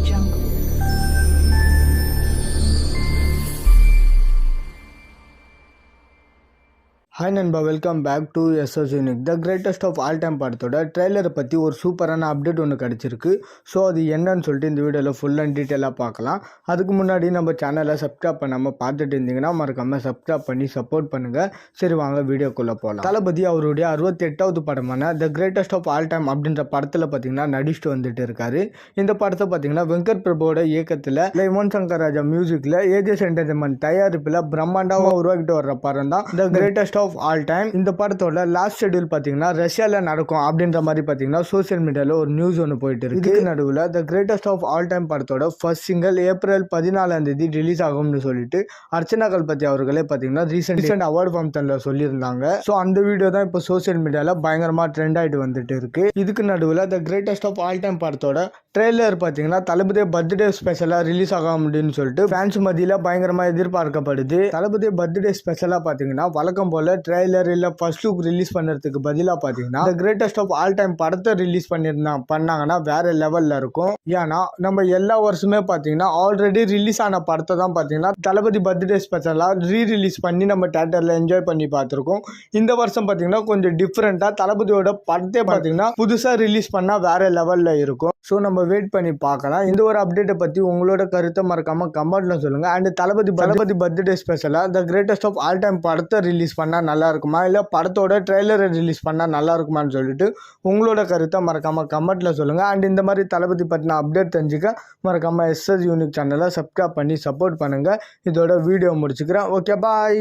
Jungle. Hi நண்பா, welcome back to SS unique. The greatest of all time படத்தோட ட்ரெய்லரை பற்றி ஒரு சூப்பரான அப்டேட் ஒன்று கிடச்சிருக்கு. ஸோ அது என்னன்னு சொல்லிட்டு இந்த வீடியோவில் ஃபுல் அண்ட் டீட்டெயிலாக பார்க்கலாம். அதுக்கு முன்னாடி நம்ம சேனலை சப்ஸ்கிரைப் பண்ணாமல் பார்த்துட்டு இருந்தீங்கன்னா மறக்காமல் சப்ஸ்கிரைப் பண்ணி சப்போர்ட் பண்ணுங்கள். சரி வாங்க வீடியோக்குள்ளே போகலாம். தளபதி அவருடைய 68வது படமான the greatest of all time அப்படின்ற படத்தில் பார்த்தீங்கன்னா நடிச்சுட்டு வந்துட்டு இருக்காரு. இந்த படத்தை பார்த்தீங்கன்னா வெங்கட் பிரபுவோட இயக்கத்தில் யுவன் சங்கர் ராஜா மியூசிக்கில் ஏஜஸ் என்டர்டைன்மெண்ட் தயாரிப்பில் பிரம்மாண்டமாக உருவாக்கிட்டு வர்ற படம் தான் the greatest of all time. இந்த படத்தோட லாஸ்ட் ஷெட்யூல் பார்த்தீங்கன்னா ரஷ்யாவில் நடக்கும் அப்படின்ற மாதிரி பார்த்தீங்கன்னா சோசியல் மீடியாவில் ஒரு நியூஸ் ஒன்று போயிட்டு இருக்கு. இதுக்கு நடுவில் the greatest of all time படத்தோட ஃபர்ஸ்ட் சிங்கிள் ஏப்ரல் 14 ரிலீஸ் ஆகும்னு சொல்லிட்டு அர்ச்சனா கல்பதி அவர்களே பார்த்தீங்கன்னா ரீசெண்ட் அவார்டு ஃபங்க்ஷனில் சொல்லியிருந்தாங்க. ஸோ அந்த வீடியோ தான் இப்போ சோசியல் மீடியாவில் பயங்கரமாக ட்ரெண்ட் ஆகிட்டு வந்துட்டு இருக்கு. இதுக்கு நடுவில் the greatest of all time படத்தோட ட்ரெய்லர் பார்த்தீங்கன்னா தளபதி பர்த்டே ஸ்பெஷலாக ரிலீஸ் ஆகும் அப்படின்னு சொல்லிட்டு ஃபேன்ஸ் மத்தியில் பயங்கரமாக எதிர்பார்க்கப்படுது. தளபதி பர்த்டே ஸ்பெஷலாக பார்த்தீங்கன்னா வழக்கம் போல ட்ரெய்லர் இல்லை ஃபர்ஸ்ட் லுக் ரிலீஸ் பண்ணுறதுக்கு பதிலாக பார்த்தீங்கன்னா the greatest of all time படத்தை ரிலீஸ் பண்ணாங்கன்னா வேற லெவலில் இருக்கும். ஏன்னா நம்ம எல்லா வருஷமே பார்த்தீங்கன்னா ஆல்ரெடி ரிலீஸ் ஆன படத்தை தான் பார்த்தீங்கன்னா தளபதி பர்த்டே ஸ்பெஷலாக ரிலீஸ் பண்ணி நம்ம தியேட்டரில் என்ஜாய் பண்ணி பார்த்துருக்கோம். இந்த வருஷம் பார்த்தீங்கன்னா கொஞ்சம் டிஃப்ரெண்ட்டாக தளபதியோட படத்தை பார்த்தீங்கன்னா புதுசாக ரிலீஸ் பண்ணால் வேற லெவலில் இருக்கும். ஸோ நம்ம வெயிட் பண்ணி பார்க்கலாம். இந்த ஒரு அப்டேட்டை பற்றி உங்களோட கருத்தை மறக்காமல் கமெண்ட்ல சொல்லுங்கள். அண்ட் தளபதி பர்த்டே ஸ்பெஷலாக the greatest of all time படத்தை ரிலீஸ் பண்ணால் நல்லா இருக்குமா, இல்லை படத்தோட ட்ரெய்லரை ரிலீஸ் பண்ணால் நல்லா இருக்குமான்னு சொல்லிட்டு உங்களோட கருத்தை மறக்காமல் கமெண்ட்ல சொல்லுங்கள். அண்ட் இந்த மாதிரி தளபதி பற்றின அப்டேட் தெரிஞ்சுக்க மறக்காமல் எஸ்எஸ் யூனிக் சேனலை சப்ஸ்கிரைப் பண்ணி சப்போர்ட் பண்ணுங்கள். இதோட வீடியோ முடிச்சுக்கிறேன். ஓகே, பாய்.